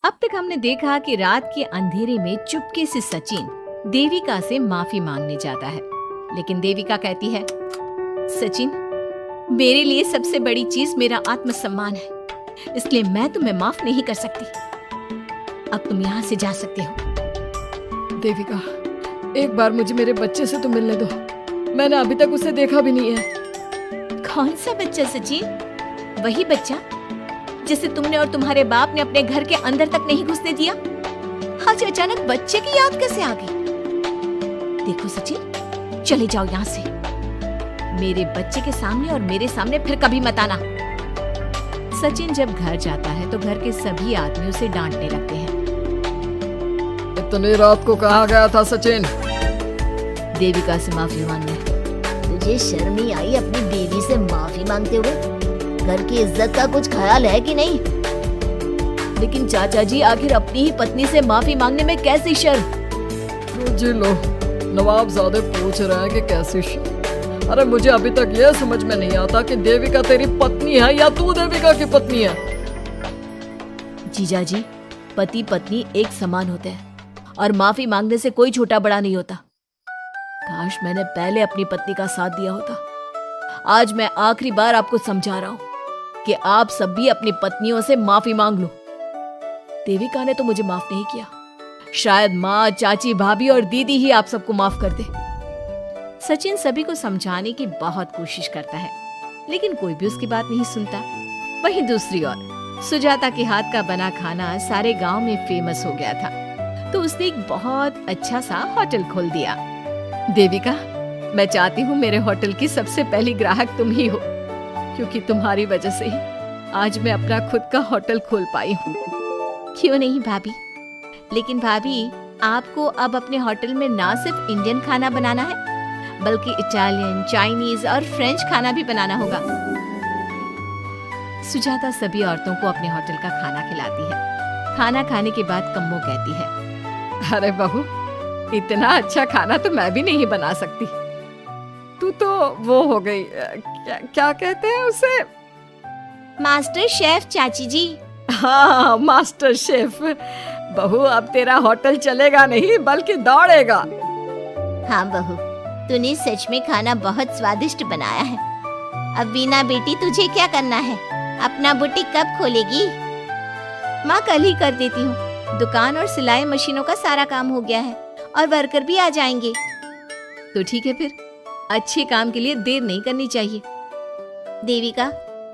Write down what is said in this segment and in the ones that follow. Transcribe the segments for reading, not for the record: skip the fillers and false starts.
अब तक हमने देखा कि रात के अंधेरे में चुपके से सचिन देविका से माफी मांगने जाता है, लेकिन देविका कहती है, सचिन, मेरे लिए सबसे बड़ी चीज मेरा आत्मसम्मान है, इसलिए मैं तुम्हें माफ नहीं कर सकती। अब तुम यहाँ से जा सकते हो। देविका, एक बार मुझे मेरे बच्चे से तो मिलने दो। मैंने अभी तक उसे देखा भी नहीं है। कौन सा बच्चा सचिन? वही बच्चा जिसे तुमने और तुम्हारे बाप ने अपने घर के अंदर तक नहीं घुसने दिया। आज अचानक बच्चे की याद कैसे आ गई? देखो सचिन, चले जाओ यहाँ से। मेरे बच्चे के सामने और मेरे सामने फिर कभी मत आना। सचिन जब घर जाता है तो घर के सभी आदमी उसे डांटने लगते हैं। इतनी रात को कहाँ गया था सचिन? देविका से माफी मांगने। तुझे शर्म नहीं आई अपनी बीवी से माफी मांगते हुए? घर की इज्जत का कुछ ख्याल है कि नहीं? लेकिन चाचा जी, आखिर अपनी ही पत्नी से माफी मांगने में कैसी शर्म? जी लो, नवाबजादे पूछ रहे हैं कि कैसी शर्म। अरे मुझे अभी तक यह समझ में नहीं आता कि देविका तेरी पत्नी है या तू देविका की पत्नी है। जीजा जी, पति पत्नी एक समान होते हैं और माफी मांगने से कोई छोटा बड़ा नहीं होता। काश मैंने पहले अपनी पत्नी का साथ दिया होता। आज मैं आखिरी बार आपको समझा रहा हूँ कि आप सब भी अपनी पत्नियों से माफी मांग लो। देविका ने तो मुझे माफ नहीं किया, शायद माँ, चाची, भाभी और दीदी ही आप सबको माफ कर दे। सचिन सभी को समझाने की बहुत कोशिश करता है, लेकिन कोई भी उसकी बात नहीं सुनता। वहीं दूसरी ओर सुजाता के हाथ का बना खाना सारे गांव में फेमस हो गया था, तो उसने एक बहुत अच्छा सा होटल खोल दिया। देविका, मैं चाहती हूँ मेरे होटल की सबसे पहली ग्राहक तुम ही हो, क्योंकि तुम्हारी वजह से ही आज मैं अपना खुद का होटल खोल पाई हूँ। क्यों नहीं भाभी? लेकिन भाभी, आपको अब अपने होटल में ना सिर्फ इंडियन खाना बनाना है, बल्कि इटालियन, चाइनीज और फ्रेंच खाना भी बनाना होगा। सुजाता सभी औरतों को अपने होटल का खाना खिलाती है। खाना खाने के बाद कम्मो कहती है, अरे बहू, इतना अच्छा खाना तो मैं भी नहीं बना सकती। तू तो वो हो गई, क्या कहते हैं उसे? मास्टर शेफ चाची जी। हाँ, मास्टर शेफ। बहू, अब तेरा होटल चलेगा नहीं बल्कि दौड़ेगा। हाँ बहू, तूने सच में खाना बहुत स्वादिष्ट बनाया है। अब बीना बेटी, तुझे क्या करना है? अपना बुटीक कब खोलेगी? माँ, कल ही कर देती हूँ। दुकान और सिलाई मशीनों का सारा काम हो गया है और वर्कर भी आ जाएंगे। तो ठीक है, फिर अच्छे काम के लिए देर नहीं करनी चाहिए। देविका,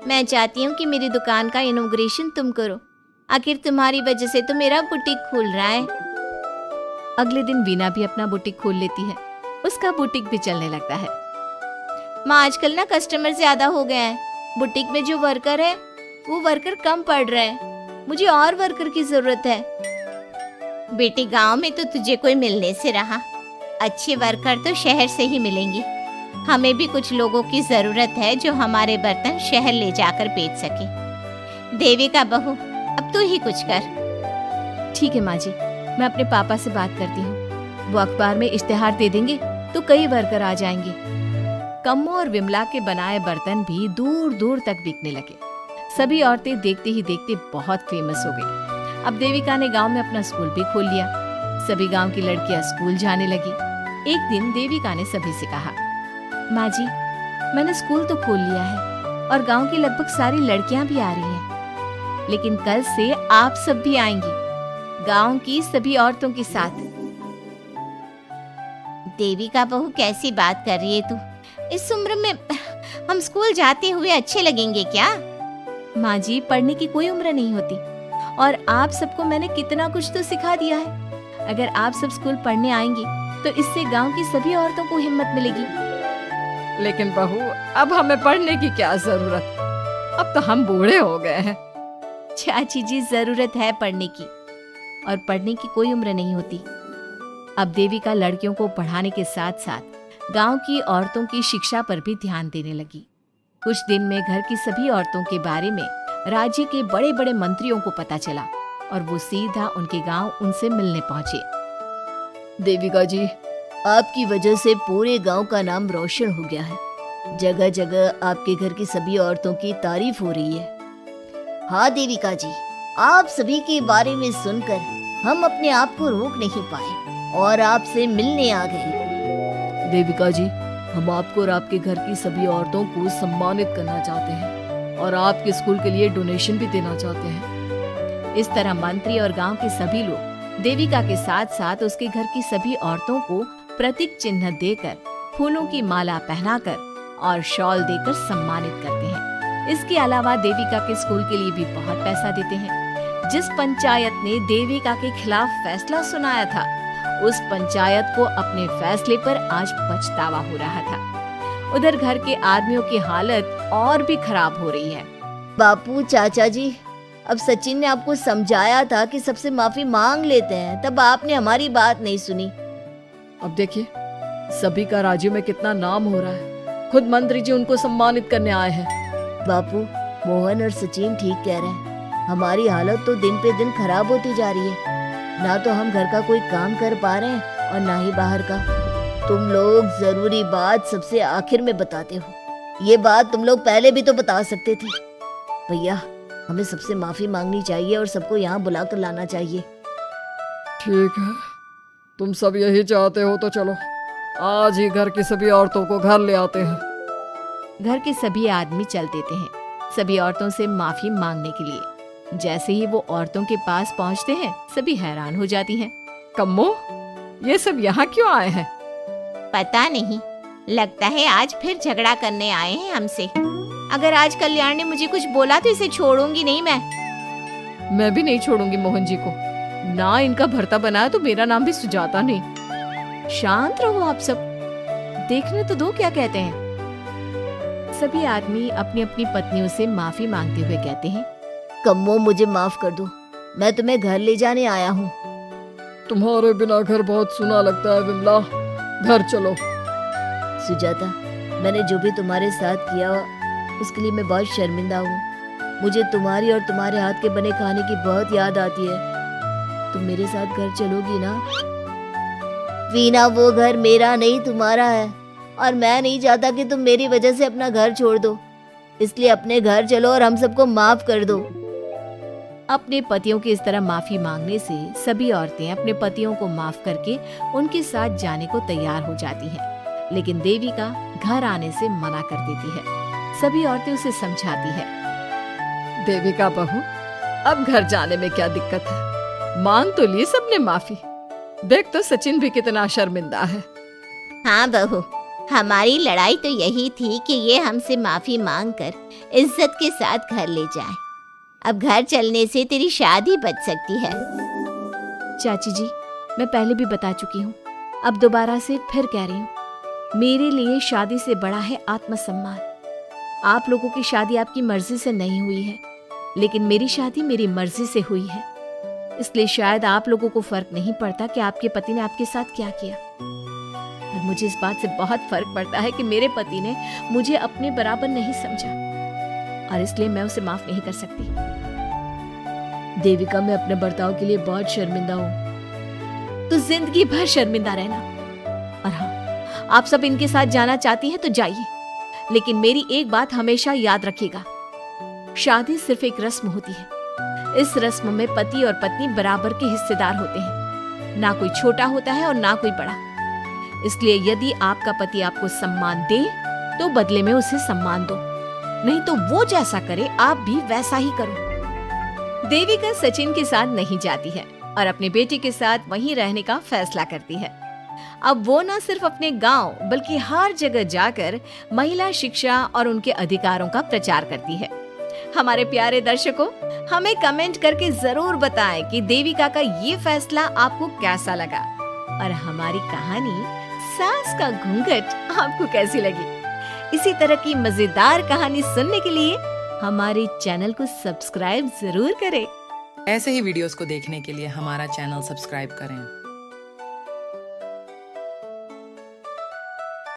मैं चाहती हूँ कि मेरी दुकान का इनॉग्रेशन तुम करो। आखिर तुम्हारी वजह से तो मेरा बुटीक खुल रहा है। अगले दिन वीना भी अपना बुटीक खोल लेती है। उसका बुटीक भी चलने लगता है। माँ, आजकल ना कस्टमर ज्यादा हो गए हैं। बुटीक में जो वर्कर है वो वर्कर कम पड़ रहे हैं। मुझे और वर्कर की जरूरत है। बेटी, गांव में तो तुझे कोई मिलने से रहा। अच्छे वर्कर तो शहर से ही मिलेंगे। हमें भी कुछ लोगों की जरूरत है जो हमारे बर्तन शहर ले जाकर बेच सके। देविका बहू, अब तू ही कुछ कर। ठीक है माँ जी, मैं अपने पापा से बात करती हूँ। वो अखबार में इश्तेहार दे देंगे तो कई वर्कर आ जाएंगे। कम्मो और विमला के बनाए बर्तन भी दूर दूर तक बिकने लगे। सभी औरतें देखते ही देखते बहुत फेमस हो गई। अब देविका ने गांव में अपना स्कूल भी खोल लिया। सभी गांव की लड़कियां स्कूल जाने लगी। एक दिन देविका ने सभी से कहा, माँ जी, मैंने स्कूल तो खोल लिया है और गांव की लगभग सारी लड़कियां भी आ रही हैं, लेकिन कल से आप सब भी आएंगी, गांव की सभी औरतों के साथ। देविका बहू, कैसी बात कर रही है तू? इस उम्र में हम स्कूल जाते हुए अच्छे लगेंगे क्या? माँ जी, पढ़ने की कोई उम्र नहीं होती और आप सबको मैंने कितना कुछ तो सिखा दिया है। अगर आप सब स्कूल पढ़ने आएंगी तो इससे गांव की सभी औरतों को हिम्मत मिलेगी। लेकिन बहू, अब हमें पढ़ने की क्या जरूरत? अब तो हम बूढ़े हो गए हैं। चाची जी, जरूरत है पढ़ने की, और पढ़ने की कोई उम्र नहीं होती। अब देविका लड़कियों को पढ़ाने के साथ साथ गांव की औरतों की शिक्षा पर भी ध्यान देने लगी। कुछ दिन में घर की सभी औरतों के बारे में राज्य के बड़े बड़े मंत्रियों को पता चला और वो सीधा उनके गांव उनसे मिलने पहुंचे। देविका जी, आपकी वजह से पूरे गांव का नाम रोशन हो गया है। जगह जगह आपके घर की सभी औरतों की तारीफ हो रही है। हाँ देविका जी, आप सभी के बारे में सुनकर हम अपने आप को रोक नहीं पाए और आपसे मिलने आ गए। देविका जी, हम आपको और आपके घर की सभी औरतों को सम्मानित करना चाहते हैं और आपके स्कूल के लिए डोनेशन भी देना चाहते हैं। इस तरह मंत्री और गांव के सभी लोग देविका के साथ साथ उसके घर की सभी औरतों को प्रतीक चिन्ह देकर, फूलों की माला पहनाकर और शॉल देकर सम्मानित करते हैं। इसके अलावा देविका के स्कूल के लिए भी बहुत पैसा देते हैं। जिस पंचायत ने देविका के खिलाफ फैसला सुनाया था, उस पंचायत को अपने फैसले पर आज पछतावा हो रहा था। उधर घर के आदमियों की हालत और भी खराब हो रही है। बापू, चाचा जी, अब सचिन ने आपको समझाया था कि सबसे माफी मांग लेते हैं, तब आपने हमारी बात नहीं सुनी। अब देखिए सभी का राज्य में कितना नाम हो रहा है। खुद मंत्री जी उनको सम्मानित करने आए हैं। बापू, मोहन और सचिन ठीक कह रहे हैं। हमारी हालत तो दिन पे दिन खराब होती जा रही है। ना तो हम घर का कोई काम कर पा रहे हैं और ना ही बाहर का। तुम लोग जरूरी बात सबसे आखिर में बताते हो। ये बात तुम लोग पहले भी तो बता सकते थे। भैया, हमें सबसे माफी मांगनी चाहिए और सबको यहाँ बुलाकर लाना चाहिए। ठीक है, तुम सब यही चाहते हो तो चलो, आज ही घर की सभी औरतों को घर ले आते हैं। घर के सभी आदमी चल देते हैं सभी औरतों से माफी मांगने के लिए। जैसे ही वो औरतों के पास पहुंचते हैं, सभी हैरान हो जाती हैं। कम्मो, ये सब यहाँ क्यों आए हैं? पता नहीं, लगता है आज फिर झगड़ा करने आए हैं हमसे। अगर आज कल्याण ने मुझे कुछ बोला तो इसे छोड़ूंगी नहीं मैं भी नहीं छोड़ूंगी मोहन जी को। ना इनका भरता बनाया तो मेरा नाम भी सुजाता नहीं। शांत रहो आप सब, देखने तो दो क्या कहते हैं। सभी आदमी अपनी अपनी पत्नियों से माफी मांगते हुए कहते हैं, कम्मो, मुझे माफ कर दो, मैं तुम्हें घर ले जाने आया हूँ। तुम्हारे बिना घर बहुत सुना लगता है विमला, घर चलो। सुजाता, मैंने जो भी तुम्हारे साथ किया उसके लिए मैं बहुत शर्मिंदा हूँ। मुझे तुम्हारी और तुम्हारे हाथ के बने खाने की बहुत याद आती है। तुम मेरे साथ घर चलोगी ना? वीना, वो घर मेरा नहीं तुम्हारा है और मैं नहीं चाहता कि तुम मेरी वजह से अपना घर छोड़ दो। इसलिए अपने घर चलो और हम सबको माफ कर दो। अपने पतियों की इस तरह माफी मांगने से सभी औरतें अपने पतियों को माफ करके उनके साथ जाने को तैयार हो जाती हैं। लेकिन देविका घर आने से मना कर देती है। सभी औरतें उसे समझाती है, देविका बहू, अब घर जाने में क्या दिक्कत है? मांग तो ली सबने माफी। देख तो सचिन भी कितना शर्मिंदा है। हाँ बहू, हमारी लड़ाई तो यही थी कि ये हमसे माफी मांगकर इज्जत के साथ घर ले जाए। अब घर चलने से तेरी शादी बच सकती है। चाची जी, मैं पहले भी बता चुकी हूँ, अब दोबारा से फिर कह रही हूँ, मेरे लिए शादी से बड़ा है आत्मसम्मान। आप लोगों की शादी आपकी मर्जी से नहीं हुई है, लेकिन मेरी शादी मेरी मर्जी से हुई है। इसलिए शायद आप लोगों को फर्क नहीं पड़ता कि आपके पति ने आपके साथ क्या किया, और मुझे इस बात से बहुत फर्क पड़ता है कि मेरे पति ने मुझे अपने बराबर नहीं समझा, और इसलिए मैं उसे माफ नहीं कर सकती। देविका, मैं अपने बर्ताव के लिए बहुत शर्मिंदा हूँ। तो जिंदगी भर शर्मिंदा रहना। और हाँ, आप सब इनके साथ जाना चाहती हैं तो जाइए, लेकिन मेरी एक बात हमेशा याद रखिएगा, शादी सिर्फ एक रस्म होती है। इस रस्म में पति और पत्नी बराबर के हिस्सेदार होते हैं, ना कोई छोटा होता है और ना कोई बड़ा। इसलिए यदि आपका पति आपको सम्मान दे तो बदले में उसे सम्मान दो, नहीं तो वो जैसा करे आप भी वैसा ही करो। देविका सचिन के साथ नहीं जाती है और अपने बेटे के साथ वहीं रहने का फैसला करती है। अब वो न सिर्फ अपने गांव बल्कि हर जगह जाकर महिला शिक्षा और उनके अधिकारों का प्रचार करती है। हमारे प्यारे दर्शकों, हमें कमेंट करके जरूर बताएं कि देविका का ये फैसला आपको कैसा लगा और हमारी कहानी सास का घूंघट आपको कैसी लगी। इसी तरह की मजेदार कहानी सुनने के लिए हमारे चैनल को सब्सक्राइब जरूर करें। ऐसे ही वीडियोस को देखने के लिए हमारा चैनल सब्सक्राइब करें।